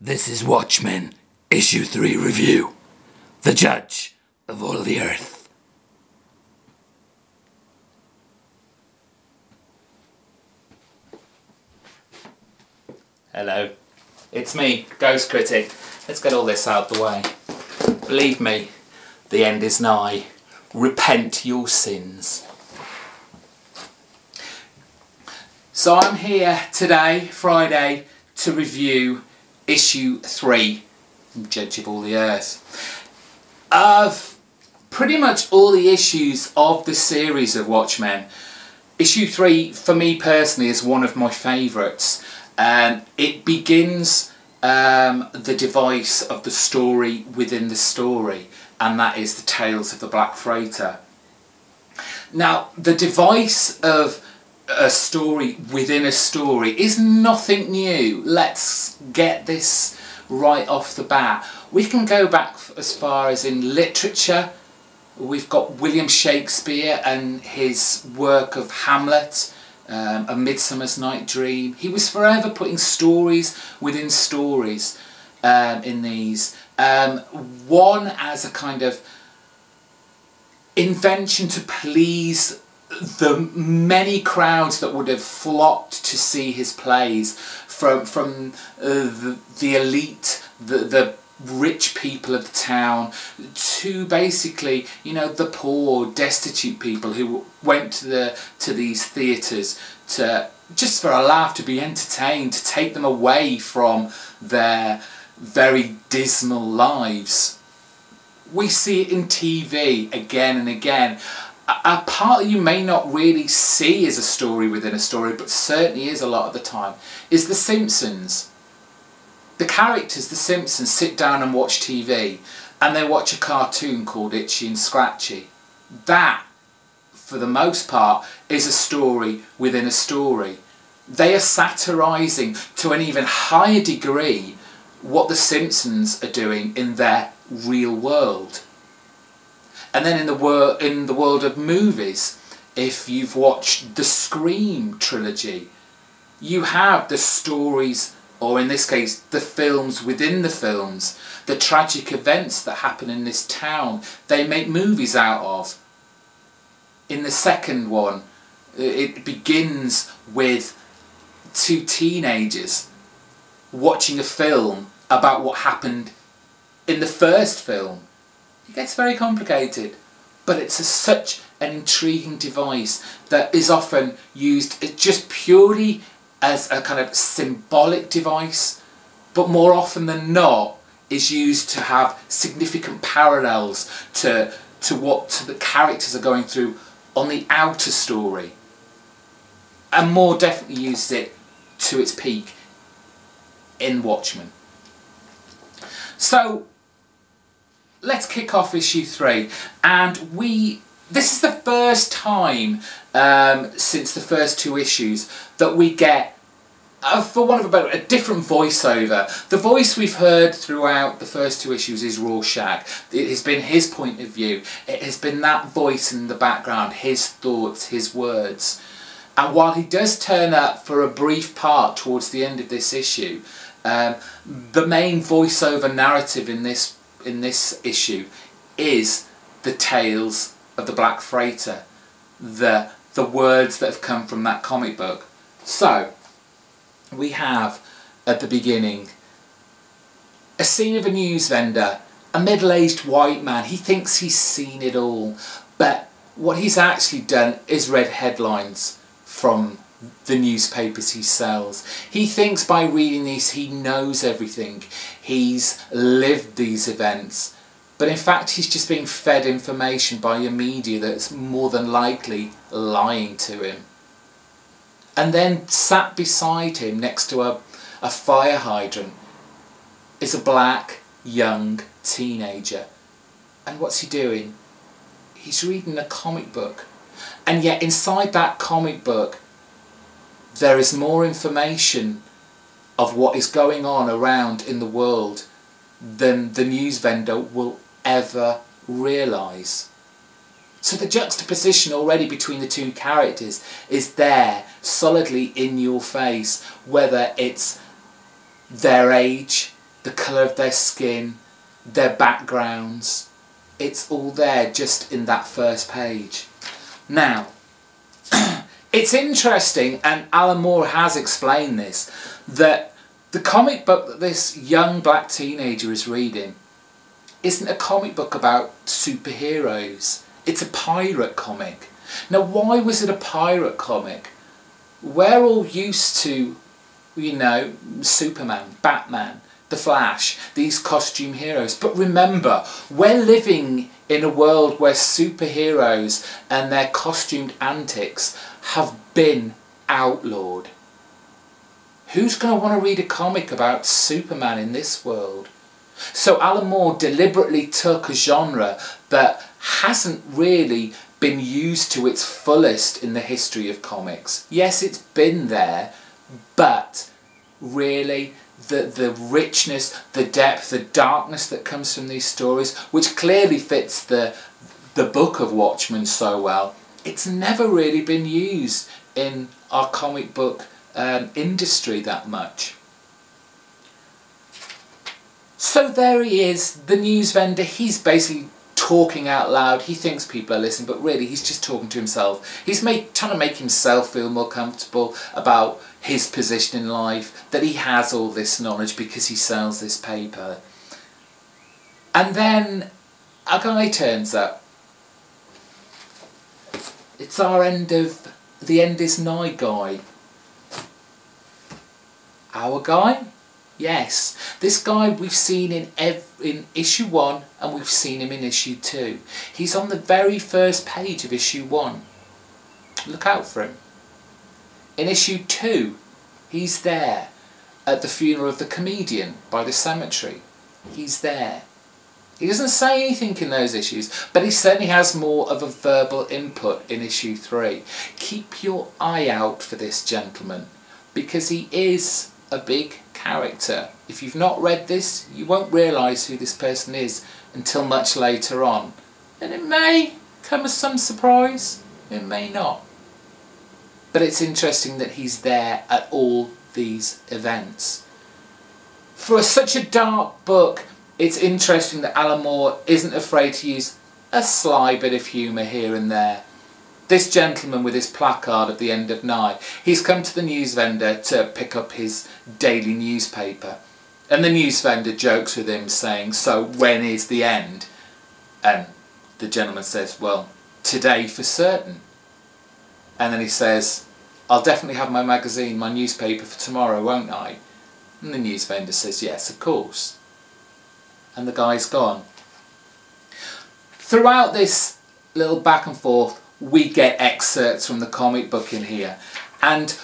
This is Watchmen, Issue 3 Review. The Judge of all the Earth. Hello, it's me, Ghost Critic. Let's get all this out of the way. Believe me, the end is nigh. Repent your sins. So I'm here today, Friday, to review Issue 3, Judge of all the Earth. Of pretty much all the issues of the series of Watchmen, Issue 3, for me personally, is one of my favourites. It begins the device of the story within the story, and that is the Tales of the Black Freighter. Now, the device of a story within a story is nothing new. Let's get this right off the bat. We can go back as far as in literature. We've got William Shakespeare and his work of Hamlet, A Midsummer's Night Dream. He was forever putting stories within stories in these. One as a kind of invention to please the many crowds that would have flocked to see his plays, from the elite, the rich people of the town, to basically, you know, the poor, destitute people who went to these theatres to just for a laugh, to be entertained, to take them away from their very dismal lives. We see it in TV again and again. A part that you may not really see as a story within a story, but certainly is a lot of the time, is The Simpsons. The characters, The Simpsons, sit down and watch TV, and they watch a cartoon called Itchy and Scratchy. That, for the most part, is a story within a story. They are satirising to an even higher degree what The Simpsons are doing in their real world. And then in the world of movies, if you've watched the Scream trilogy, you have the stories, or in this case, the films within the films, the tragic events that happen in this town, they make movies out of. In the second one, it begins with two teenagers watching a film about what happened in the first film. It gets very complicated, but it's such an intriguing device that is often used just purely as a kind of symbolic device, but more often than not is used to have significant parallels to what the characters are going through on the outer story, and more definitely uses it to its peak in Watchmen. So let's kick off issue 3, and this is the first time since the first two issues that we get, for want of a different voiceover. The voice we've heard throughout the first two issues is Rorschach. It has been his point of view. It has been that voice in the background, his thoughts, his words. And while he does turn up for a brief part towards the end of this issue, the main voiceover narrative in this issue is the Tales of the Black Freighter, the words that have come from that comic book. So we have at the beginning a scene of a news vendor, a middle-aged white man. He thinks he's seen it all, but what he's actually done is read headlines from the newspapers he sells. He thinks by reading these he knows everything. He's lived these events. But in fact he's just being fed information by a media that's more than likely lying to him. And then sat beside him next to a fire hydrant is a black young teenager. And what's he doing? He's reading a comic book. And yet inside that comic book there is more information of what is going on around in the world than the news vendor will ever realise. So the juxtaposition already between the two characters is there, solidly in your face, whether it's their age, the colour of their skin, their backgrounds. It's all there just in that first page. Now, it's interesting, and Alan Moore has explained this, that the comic book that this young black teenager is reading isn't a comic book about superheroes. It's a pirate comic. Now, why was it a pirate comic? We're all used to, you know, Superman, Batman, The Flash, these costume heroes. But remember, we're living in a world where superheroes and their costumed antics have been outlawed. Who's going to want to read a comic about Superman in this world? So Alan Moore deliberately took a genre that hasn't really been used to its fullest in the history of comics. Yes, it's been there, but really the richness, the depth, the darkness that comes from these stories, which clearly fits the book of Watchmen so well, it's never really been used in our comic book industry that much. So there he is, the news vendor. He's basically talking out loud. He thinks people are listening, but really he's just talking to himself. He's trying to make himself feel more comfortable about his position in life, that he has all this knowledge because he sells this paper. And then a guy turns up. It's our end of the end is nigh guy. Our guy? Yes, this guy we've seen in issue 1 and we've seen him in issue 2. He's on the very first page of issue 1. Look out for him. In issue 2, he's there at the funeral of the comedian by the cemetery. He's there. He doesn't say anything in those issues, but he certainly has more of a verbal input in issue 3. Keep your eye out for this gentleman, because he is a big character. If you've not read this, you won't realise who this person is until much later on. And it may come as some surprise, it may not. But it's interesting that he's there at all these events. For such a dark book, it's interesting that Alan Moore isn't afraid to use a sly bit of humour here and there. This gentleman with his placard at the end of night, he's come to the news vendor to pick up his daily newspaper. And the news vendor jokes with him saying, "So when is the end?" And the gentleman says, "Well, today for certain." And then he says, "I'll definitely have my magazine, my newspaper for tomorrow, won't I?" And the news vendor says, "Yes, of course." And the guy's gone. Throughout this little back and forth, we get excerpts from the comic book in here. And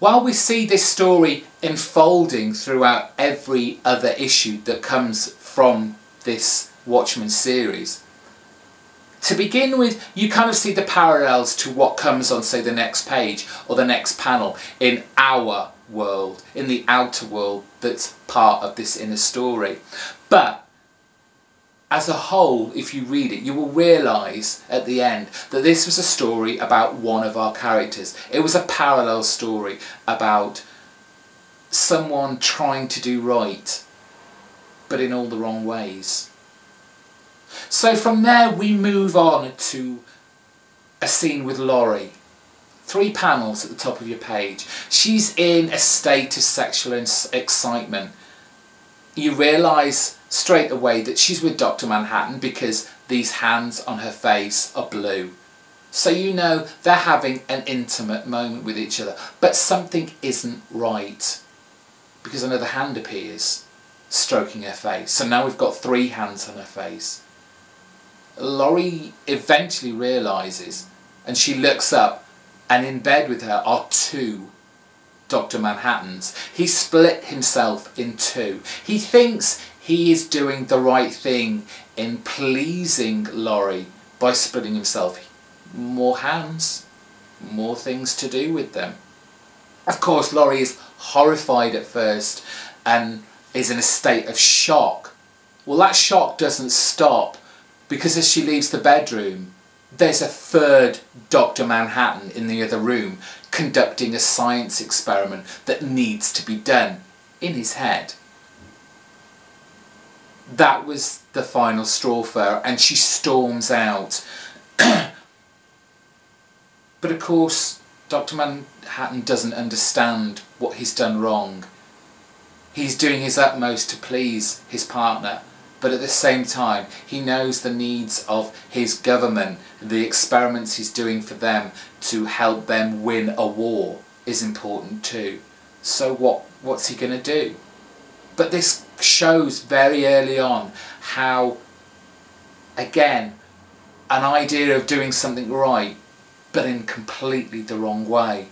while we see this story unfolding throughout every other issue that comes from this Watchmen series, to begin with, you kind of see the parallels to what comes on, say, the next page or the next panel in our world, in the outer world that's part of this inner story. But as a whole, if you read it, you will realise at the end that this was a story about one of our characters. It was a parallel story about someone trying to do right, but in all the wrong ways. So from there we move on to a scene with Laurie. 3 panels at the top of your page. She's in a state of sexual excitement. You realise straight away that she's with Dr. Manhattan because these hands on her face are blue. So you know they're having an intimate moment with each other. But something isn't right, because another hand appears, stroking her face. So now we've got 3 hands on her face. Laurie eventually realises, and she looks up, and in bed with her are 2 Dr. Manhattans. He split himself in 2. He thinks he is doing the right thing in pleasing Laurie by splitting himself. More hands, more things to do with them. Of course, Laurie is horrified at first and is in a state of shock. Well, that shock doesn't stop, because as she leaves the bedroom, there's a 3rd Dr. Manhattan in the other room conducting a science experiment that needs to be done. in his head. That was the final straw for her, and she storms out. But of course, Dr. Manhattan doesn't understand what he's done wrong. He's doing his utmost to please his partner, but at the same time, he knows the needs of his government, the experiments he's doing for them to help them win a war is important too. So what's he going to do? But this shows very early on how, again, an idea of doing something right, but in completely the wrong way.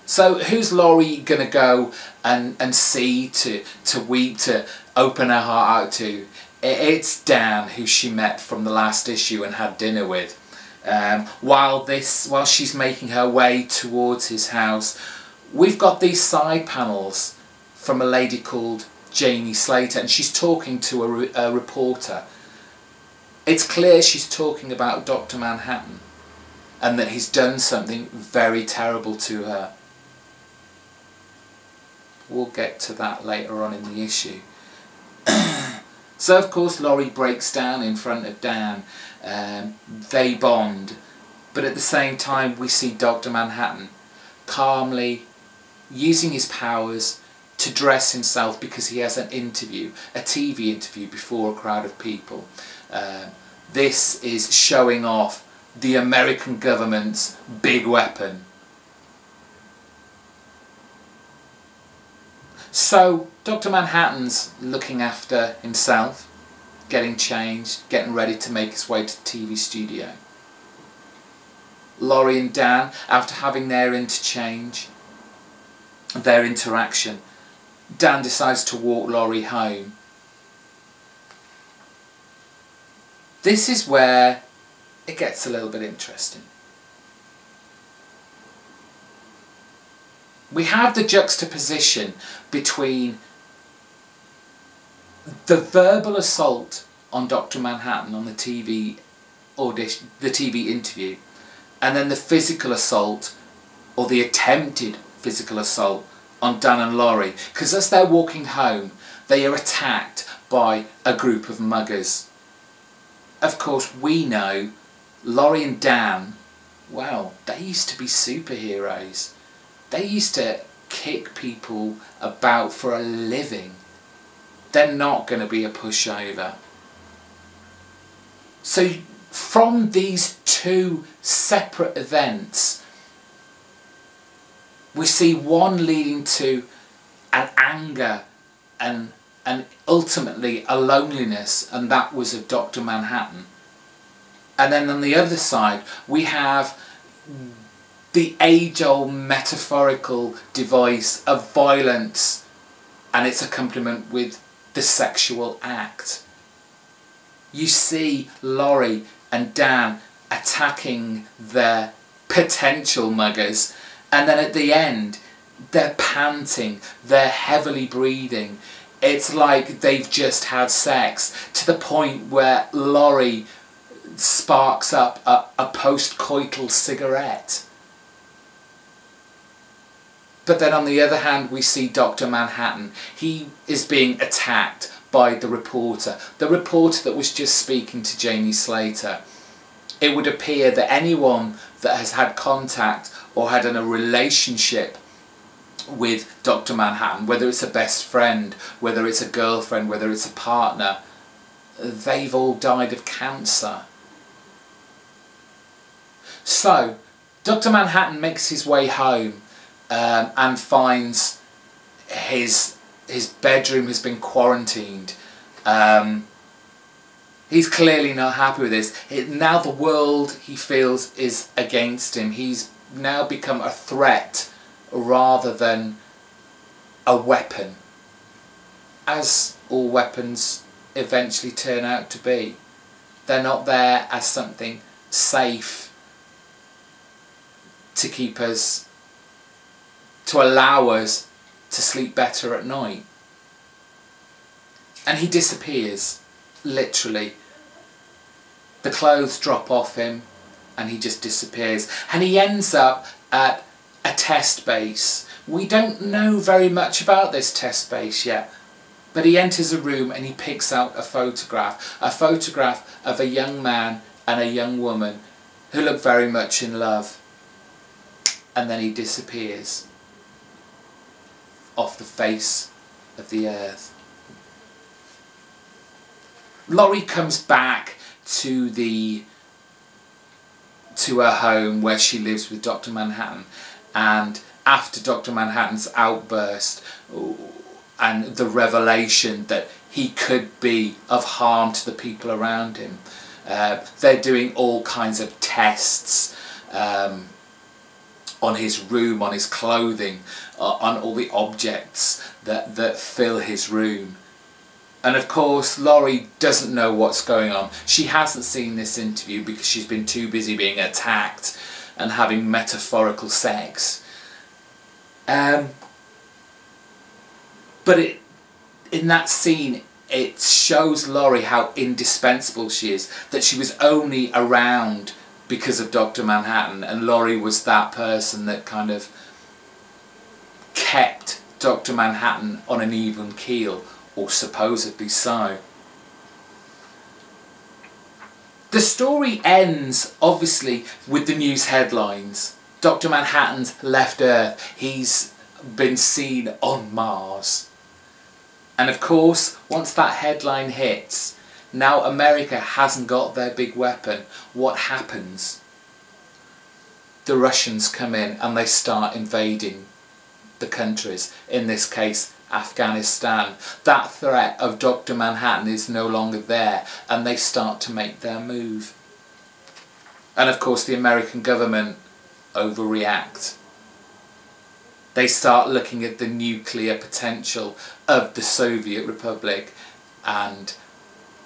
So who's Laurie going to go and see, to weep, to open her heart out to? It's Dan, who she met from the last issue and had dinner with. While she's making her way towards his house, we've got these side panels from a lady called Janie Slater, and she's talking to a reporter. It's clear she's talking about Dr. Manhattan and that he's done something very terrible to her. We'll get to that later on in the issue. So of course Laurie breaks down in front of Dan. They bond, but at the same time we see Dr. Manhattan calmly using his powers to dress himself because he has an interview, a TV interview before a crowd of people. This is showing off the American government's big weapon. So Dr. Manhattan's looking after himself, getting changed, getting ready to make his way to the TV studio. Laurie and Dan, after having their interchange, their interaction, Dan decides to walk Laurie home. This is where it gets a little bit interesting. We have the juxtaposition between the verbal assault on Dr. Manhattan on the TV audition, the TV interview, and then the physical assault, or the attempted physical assault, on Dan and Laurie. Because as they're walking home, they are attacked by a group of muggers. Of course, we know Laurie and Dan, well, they used to be superheroes. They used to kick people about for a living. They're not going to be a pushover. So from these two separate events, we see one leading to an anger and ultimately a loneliness, and that was of Dr. Manhattan. And then on the other side, we have the age-old metaphorical device of violence and its accompaniment with the sexual act. You see Laurie and Dan attacking their potential muggers, and then at the end they're panting, they're heavily breathing. It's like they've just had sex, to the point where Laurie sparks up a post-coital cigarette. But then on the other hand, we see Dr. Manhattan. He is being attacked by the reporter that was just speaking to Janie Slater. It would appear that anyone that has had contact or had a relationship with Dr. Manhattan, whether it's a best friend, whether it's a girlfriend, whether it's a partner, they've all died of cancer. So, Dr. Manhattan makes his way home and finds his bedroom has been quarantined. He's clearly not happy with this. Now the world, he feels, is against him. He's now become a threat rather than a weapon, as all weapons eventually turn out to be. They're not there as something safe to keep us, to allow us to sleep better at night. And he disappears, literally. The clothes drop off him and he just disappears. And he ends up at a test base We don't know very much about this test base yet, but he enters a room and he picks out a photograph of a young man and a young woman who look very much in love, and then he disappears off the face of the earth. Laurie comes back to her home where she lives with Dr. Manhattan, and after Dr. Manhattan's outburst and the revelation that he could be of harm to the people around him, they're doing all kinds of tests on his room, on his clothing, on all the objects that fill his room. And of course, Laurie doesn't know what's going on. She hasn't seen this interview because she's been too busy being attacked and having metaphorical sex. But in that scene, it shows Laurie how indispensable she is, that she was only around because of Dr. Manhattan, and Laurie was that person that kind of kept Dr. Manhattan on an even keel, or supposedly so. The story ends, obviously, with the news headlines. Dr. Manhattan's left Earth. He's been seen on Mars. And of course, once that headline hits, now America hasn't got their big weapon. What happens? The Russians come in and they start invading the countries, in this case Afghanistan. That threat of Dr. Manhattan is no longer there, and they start to make their move. And of course the American government overreact. They start looking at the nuclear potential of the Soviet Republic, and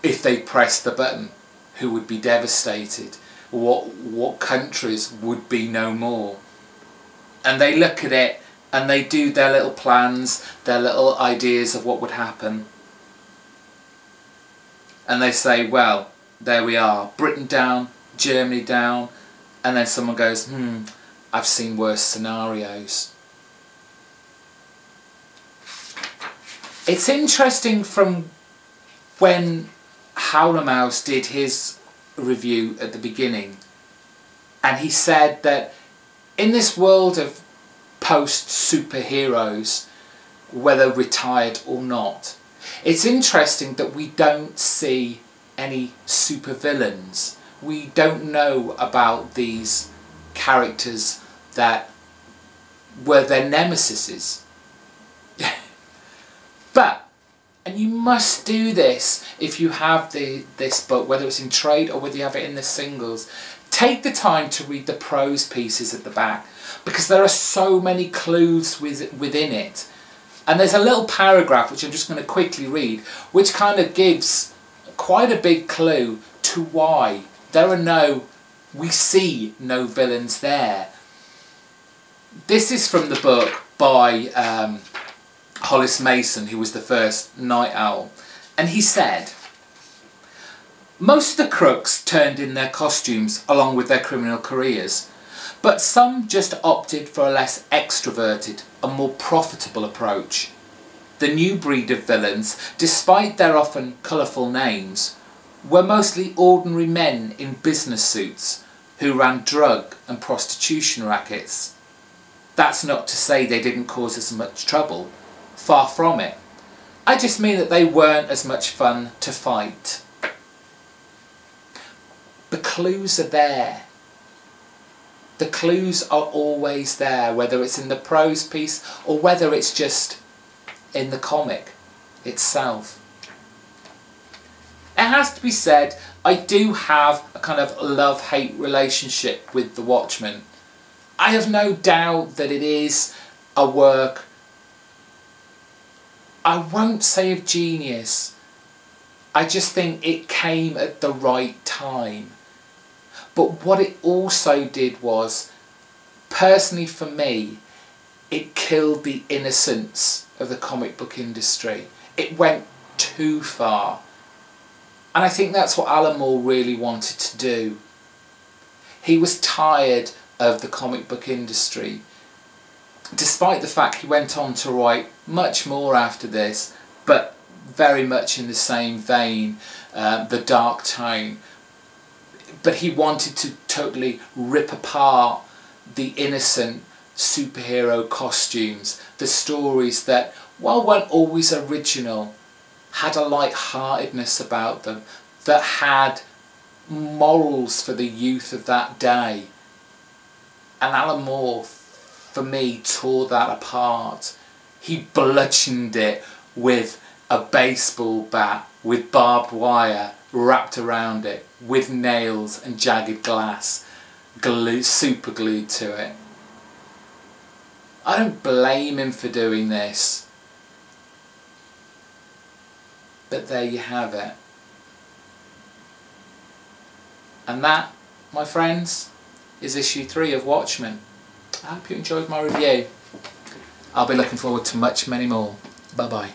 if they press the button, who would be devastated? What countries would be no more? And they look at it and they do their little plans, their little ideas of what would happen. And they say, well, there we are, Britain down, Germany down, and then someone goes, I've seen worse scenarios. It's interesting from when Howler-Mouse did his review at the beginning, and he said that in this world of post-superheroes, whether retired or not, it's interesting that we don't see any supervillains. We don't know about these characters that were their nemesises. But, and you must do this if you have this book, whether it's in trade or whether you have it in the singles, take the time to read the prose pieces at the back, because there are so many clues within it. And there's a little paragraph which I'm just going to quickly read, which kind of gives quite a big clue to why we see no villains there. This is from the book by Hollis Mason, who was the first Night Owl, and he said, most of the crooks turned in their costumes along with their criminal careers, but some just opted for a less extroverted and more profitable approach. The new breed of villains, despite their often colourful names, were mostly ordinary men in business suits who ran drug and prostitution rackets. That's not to say they didn't cause us much trouble. Far from it. I just mean that they weren't as much fun to fight. The clues are there. The clues are always there, whether it's in the prose piece or whether it's just in the comic itself. It has to be said, I do have a kind of love-hate relationship with the Watchmen. I have no doubt that it is a work, I won't say of genius, I just think it came at the right time. But what it also did was, personally for me, it killed the innocence of the comic book industry. It went too far. And I think that's what Alan Moore really wanted to do. He was tired of the comic book industry. despite the fact he went on to write much more after this, but very much in the same vein, the dark tone. But he wanted to totally rip apart the innocent superhero costumes, the stories that, while weren't always original, had a light-heartedness about them, that had morals for the youth of that day. And Alan Moore, for me, tore that apart. He bludgeoned it with a baseball bat with barbed wire wrapped around it, with nails and jagged glass super glued to it. I don't blame him for doing this, but there you have it. And that, my friends, is issue 3 of Watchmen. I hope you enjoyed my review. I'll be looking forward to many more. Bye bye.